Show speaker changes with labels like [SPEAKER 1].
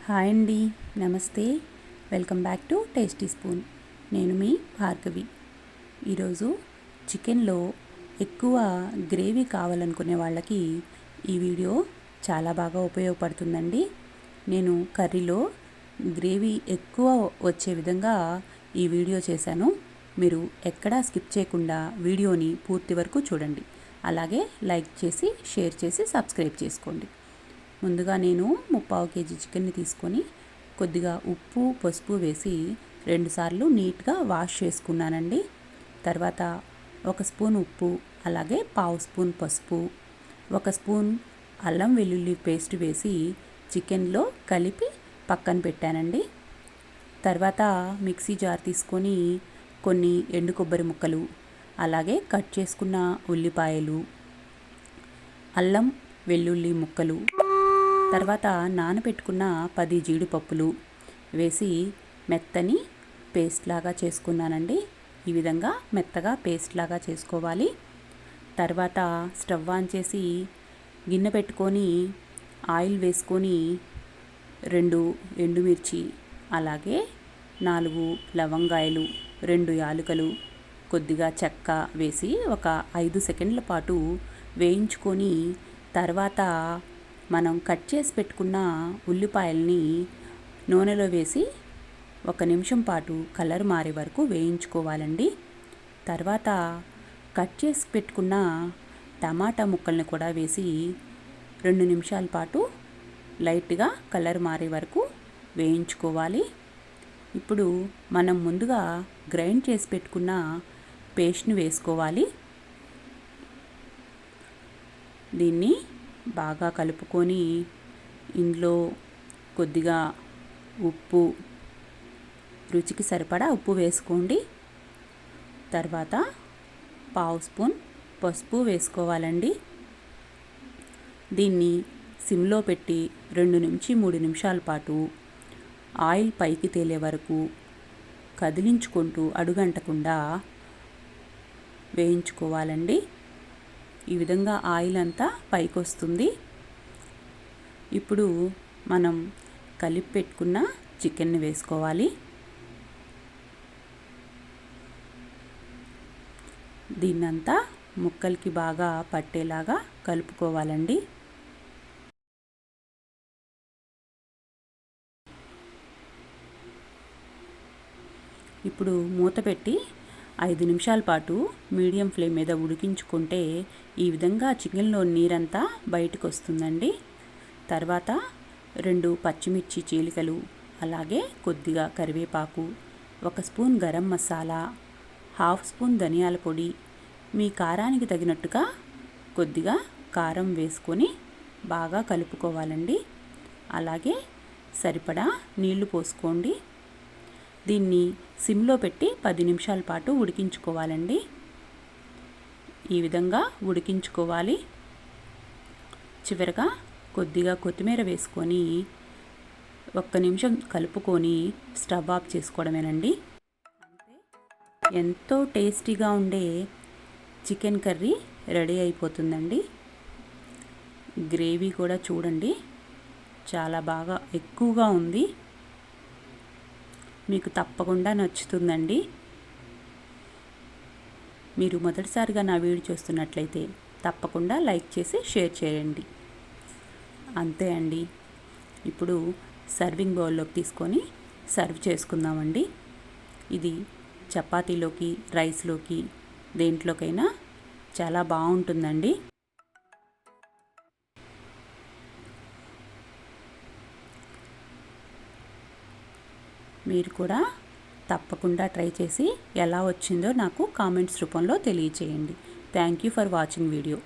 [SPEAKER 1] Hi అండి, నమస్తే. Welcome back to tasty spoon. నేను మీ భార్గవి. ఈరోజు చికెన్లో ఎక్కువ గ్రేవీ కావాలనుకునే వాళ్ళకి ఈ వీడియో చాలా బాగా ఉపయోగపడుతుందండి. నేను కర్రీలో గ్రేవీ ఎక్కువ వచ్చే విధంగా ఈ వీడియో చేశాను. మీరు ఎక్కడా స్కిప్ చేయకుండా వీడియోని పూర్తి వరకు చూడండి. అలాగే లైక్ చేసి, షేర్ చేసి, సబ్స్క్రైబ్ చేసుకోండి. ముందుగా నేను 3/4 కేజీ చికెన్ని తీసుకొని కొద్దిగా ఉప్పు, పసుపు వేసి 2 సార్లు నీట్గా వాష్ చేసుకున్నానండి. తర్వాత 1 స్పూన్ ఉప్పు, అలాగే 1/2 స్పూన్ పసుపు, 1 స్పూన్ అల్లం వెల్లుల్లి పేస్ట్ వేసి చికెన్లో కలిపి పక్కన పెట్టానండి. తర్వాత మిక్సీ జార్ తీసుకొని కొన్ని ఎండు కొబ్బరి ముక్కలు, అలాగే కట్ చేసుకున్న ఉల్లిపాయలు, అల్లం వెల్లుల్లి ముక్కలు, తర్వాత నానబెట్టుకున్న 10 జీడిపప్పులు వేసి మెత్తని పేస్ట్ లాగా చేసుకున్నానండి. ఈ విధంగా మెత్తగా పేస్ట్ లాగా చేసుకోవాలి. తర్వాత స్టవ్ ఆన్ చేసి గిన్నె పెట్టుకొని ఆయిల్ వేసుకొని 2 ఎండుమిర్చి, అలాగే 4 లవంగాయలు, 2 యాలకులు, కొద్దిగా చెక్క వేసి ఒక 5 సెకండ్ల పాటు వేయించుకొని తర్వాత మనం కట్ చేసి పెట్టుకున్న ఉల్లిపాయల్ని నూనెలో వేసి 1 నిమిషం పాటు కలర్ మారే వరకు వేయించుకోవాలండి. తర్వాత కట్ చేసి పెట్టుకున్న టమాటా ముక్కల్ని కూడా వేసి 2 నిమిషాల పాటు లైట్గా కలర్ మారే వరకు వేయించుకోవాలి. ఇప్పుడు మనం ముందుగా గ్రైండ్ చేసి పెట్టుకున్న పేస్ట్ని వేసుకోవాలి. దీన్ని బాగా కలుపుకొని ఇందులో కొద్దిగా ఉప్పు, రుచికి సరిపడా ఉప్పు వేసుకోండి. తర్వాత 1/2 స్పూన్ పసుపు వేసుకోవాలండి. దీన్ని సిమ్లో పెట్టి 2 నుంచి 3 నిమిషాల పాటు ఆయిల్ పైకి తేలే వరకు కదిలించుకుంటూ అడుగంటకుండా వేయించుకోవాలండి. ఈ విధంగా ఆయిల్ అంతా పైకి వస్తుంది. ఇప్పుడు మనం కలిపి పెట్టుకున్న చికెన్ని వేసుకోవాలి. దీన్నంతా ముక్కలకి బాగా పట్టేలాగా కలుపుకోవాలండి. ఇప్పుడు మూత పెట్టి 5 నిమిషాల పాటు మీడియం ఫ్లేమ్ మీద ఉడికించుకుంటే ఈ విధంగా చికెన్లో నీరంతా బయటకు వస్తుందండి. తర్వాత 2 పచ్చిమిర్చి చీలికలు, అలాగే కొద్దిగా కరివేపాకు, 1 స్పూన్ గరం మసాలా, 1/2 స్పూన్ ధనియాల పొడి, మీ కారానికి తగినట్టుగా కొద్దిగా కారం వేసుకొని బాగా కలుపుకోవాలండి. అలాగే సరిపడా నీళ్లు పోసుకోండి. దీన్ని సిమ్లో పెట్టి 10 నిమిషాల పాటు ఉడికించుకోవాలండి. ఈ విధంగా ఉడికించుకోవాలి. చివరగా కొద్దిగా కొత్తిమీర వేసుకొని 1 నిమిషం కలుపుకొని స్టవ్ ఆఫ్ చేసుకోవడమేనండి. ఎంతో టేస్టీగా ఉండే చికెన్ కర్రీ రెడీ అయిపోతుందండి. గ్రేవీ కూడా చూడండి, చాలా బాగా ఎక్కువగా ఉంది. మీకు తప్పకుండా నచ్చుతుందండి. మీరు మొదటిసారిగా నా వీడియో చూస్తున్నట్లయితే తప్పకుండా లైక్ చేసి షేర్ చేయండి. అంతే అండి. ఇప్పుడు సర్వింగ్ బౌల్లోకి తీసుకొని సర్వ్ చేసుకుందామండి. ఇది చపాతీలోకి, రైస్లోకి, దేంట్లోకైనా చాలా బాగుంటుందండి. మీరు కూడా తప్పకుండా ట్రై చేసి ఎలా వచ్చిందో నాకు కామెంట్స్ రూపంలో తెలియచేయండి. Thank you for watching video.